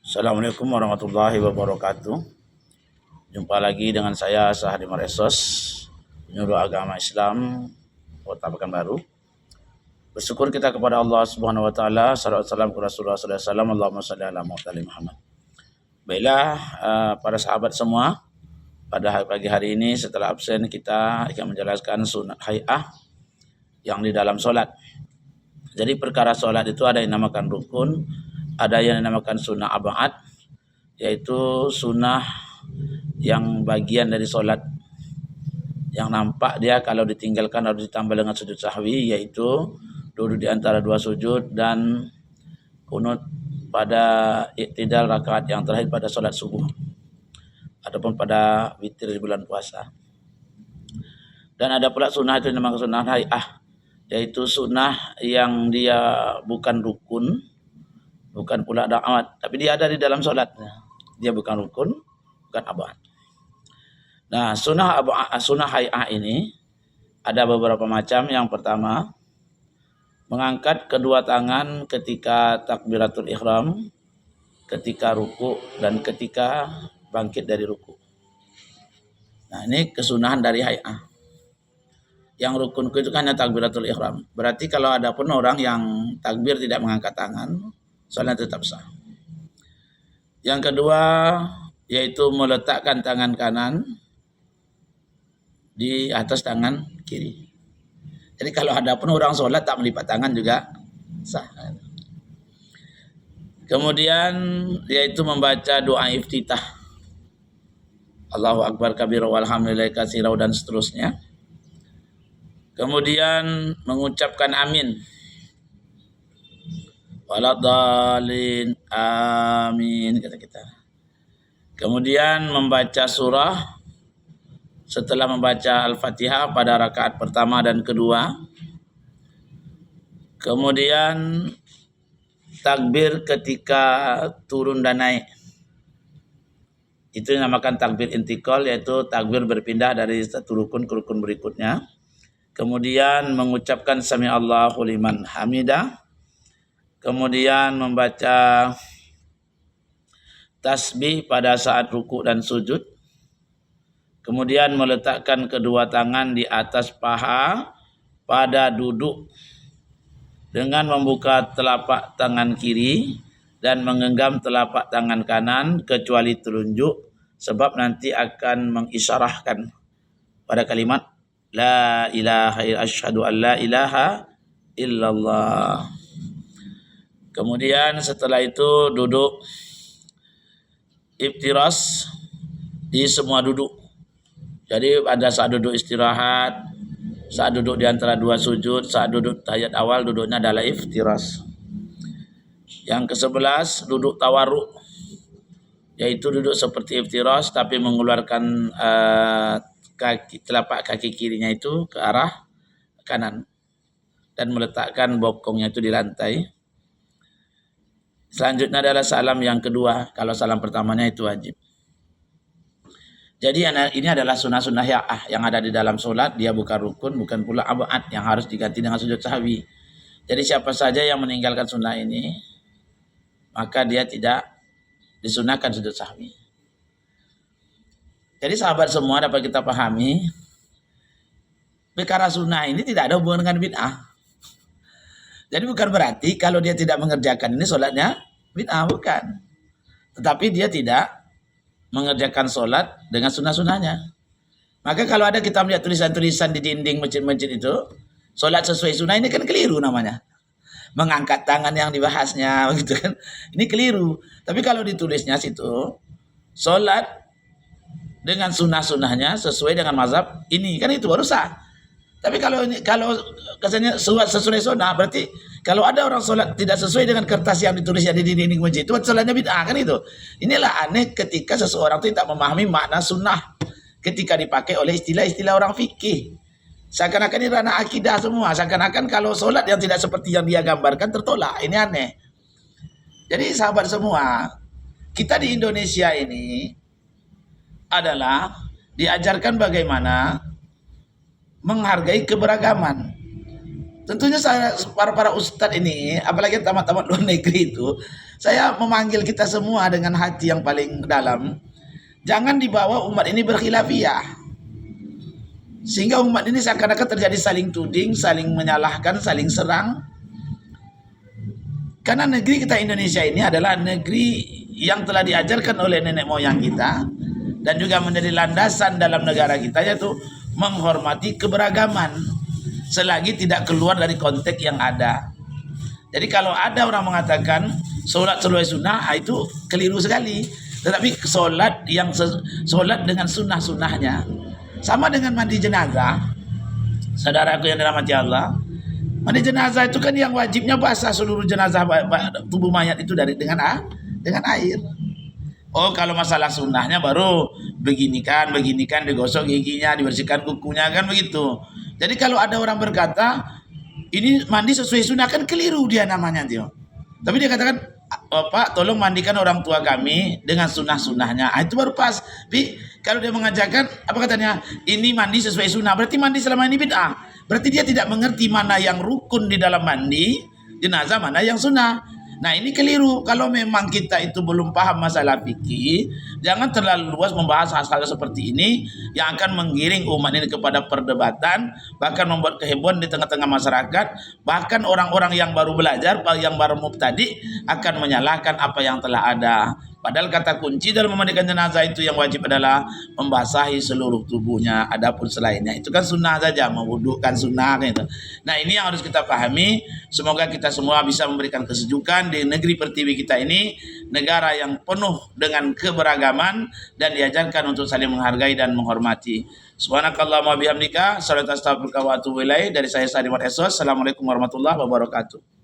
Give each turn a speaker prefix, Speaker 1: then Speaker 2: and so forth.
Speaker 1: Assalamualaikum warahmatullahi wabarakatuh. Jumpa lagi dengan saya Sahadi Maresos, penyuluh agama Islam Kota Pekanbaru. Bersyukur kita kepada Allah Subhanahu wa taala, salawat salam kepada Rasulullah sallallahu alaihi wasallam. Allahumma shalli ala Muhammad. Baiklah, para sahabat semua, pada pagi hari ini setelah absen kita akan menjelaskan sunat hay'ah yang di dalam solat. Jadi perkara solat itu ada yang dinamakan rukun, ada yang dinamakan sunnah ab'ad, yaitu sunnah yang bagian dari solat yang nampak dia kalau ditinggalkan harus ditambah dengan sujud sahwi, yaitu duduk di antara dua sujud dan kunut pada iktidal rakaat yang terakhir pada solat subuh, adapun pada witir di bulan puasa. Dan ada pula sunnah itu dinamakan sunnah hay'ah, yaitu sunnah yang dia bukan rukun, bukan pula ab'ad, tapi dia ada di dalam solat. Dia bukan rukun, bukan ab'ad. Nah, sunnah hay'ah ini ada beberapa macam. Yang pertama, mengangkat kedua tangan ketika takbiratul ihram, ketika ruku, dan ketika bangkit dari ruku. Nah, ini kesunahan dari hay'ah. Yang rukun itu kan hanya takbiratul ihram. Berarti kalau ada pun orang yang takbir tidak mengangkat tangan, salat tetap sah. Yang kedua, yaitu meletakkan tangan kanan di atas tangan kiri. Jadi kalau ada pun orang sholat tak melipat tangan juga sah. Kemudian yaitu membaca doa iftitah, Allahu Akbar kabira walhamdulillahi katsira dan seterusnya. Kemudian mengucapkan amin, waladhalin, amin, kata kita. Kemudian membaca surah setelah membaca Al-Fatihah pada rakaat pertama dan kedua. Kemudian takbir ketika turun dan naik. Itu dinamakan takbir intikal, yaitu takbir berpindah dari satu rukun ke rukun berikutnya. Kemudian mengucapkan sami Allahu liman hamidah. Kemudian membaca tasbih pada saat ruku dan sujud. Kemudian meletakkan kedua tangan di atas paha pada duduk dengan membuka telapak tangan kiri dan menggenggam telapak tangan kanan kecuali telunjuk, sebab nanti akan mengisyarahkan pada kalimat la ilaha illallah, asyhadu an la ilaha illallah. Kemudian setelah itu duduk iftiras di semua duduk. Jadi pada saat duduk istirahat, saat duduk di antara dua sujud, saat duduk tahiyat awal, duduknya adalah iftiras. Yang ke-11 duduk tawarruk, yaitu duduk seperti iftiras tapi mengeluarkan telapak kaki kirinya itu ke arah kanan dan meletakkan bokongnya itu di lantai. Selanjutnya adalah salam yang kedua. Kalau salam pertamanya itu wajib. Jadi ini adalah sunnah-sunnah yang ada di dalam solat. Dia bukan rukun, bukan pula ab'ad yang harus diganti dengan sujud sahwi. Jadi siapa saja yang meninggalkan sunnah ini, maka dia tidak disunahkan sujud sahwi. Jadi sahabat semua dapat kita pahami, perkara sunnah ini tidak ada hubungan dengan bid'ah. Jadi bukan berarti kalau dia tidak mengerjakan ini solatnya bid'ah, bukan. Tetapi dia tidak mengerjakan solat dengan sunnah-sunnahnya. Maka kalau ada kita melihat tulisan-tulisan di dinding masjid-masjid itu, solat sesuai sunnah, ini kan keliru namanya. Mengangkat tangan yang dibahasnya, begitu kan? Ini keliru. Tapi kalau ditulisnya situ, solat dengan sunnah-sunnahnya sesuai dengan mazhab ini, kan itu baru sah. Tapi kalau kesannya sesuai sunnah, berarti kalau ada orang sholat tidak sesuai dengan kertas yang ditulisnya di dinding masjid, itu sholatnya bid'ah, kan itu. Inilah aneh ketika seseorang itu tidak memahami makna sunnah ketika dipakai oleh istilah-istilah orang fikih. Seakan-akan ini ranah akidah semua, seakan-akan kalau sholat yang tidak seperti yang dia gambarkan tertolak. Ini aneh. Jadi sahabat semua, kita di Indonesia ini adalah diajarkan bagaimana menghargai keberagaman. Tentunya para ustadz ini, apalagi tamat-tamat luar negeri itu, Saya memanggil kita semua dengan hati yang paling dalam, jangan dibawa umat ini berkhilafiyah, sehingga umat ini seakan-akan terjadi saling tuding, saling menyalahkan, saling serang. Karena negeri kita Indonesia ini adalah negeri yang telah diajarkan oleh nenek moyang kita dan juga menjadi landasan dalam negara kita, yaitu menghormati keberagaman selagi tidak keluar dari konteks yang ada. Jadi kalau ada orang mengatakan sholat sesuai sunnah, itu keliru sekali. Tetapi sholat dengan sunnah-sunnahnya, sama dengan mandi jenazah. Saudaraku yang dirahmati Allah, mandi jenazah itu kan yang wajibnya basah seluruh jenazah tubuh mayat itu dengan air. Oh, kalau masalah sunnahnya baru beginikan, digosok giginya, dibersihkan kukunya, kan begitu. Jadi kalau ada orang berkata ini mandi sesuai sunnah, kan keliru dia namanya dia. Tapi dia katakan, Pak, tolong mandikan orang tua kami dengan sunnah-sunnahnya. Itu baru pas. Tapi kalau dia mengajarkan, apa katanya, ini mandi sesuai sunnah, berarti mandi selama ini bid'ah. Berarti dia tidak mengerti mana yang rukun di dalam mandi jenazah, mana yang sunnah. Nah, ini keliru. Kalau memang kita itu belum paham masalah fikih, jangan terlalu luas membahas hal-hal seperti ini yang akan menggiring umat ini kepada perdebatan, bahkan membuat kehebohan di tengah-tengah masyarakat. Bahkan orang-orang yang baru belajar, yang baru mubtadi, akan menyalahkan apa yang telah ada. Padahal kata kunci dalam memandikan jenazah itu yang wajib adalah membasahi seluruh tubuhnya. Adapun selainnya itu kan sunnah saja, mewudukkan sunnah gitu. Nah, ini yang harus kita pahami. Semoga kita semua bisa memberikan kesejukan di negeri pertiwi kita ini, negara yang penuh dengan keberagaman dan diajarkan untuk saling menghargai dan menghormati. Subhanakallahumma bihamdika, salatu astaghfiruka wa atubu ilaik. Dari saya Sadimar Esos. Assalamualaikum warahmatullahi wabarakatuh.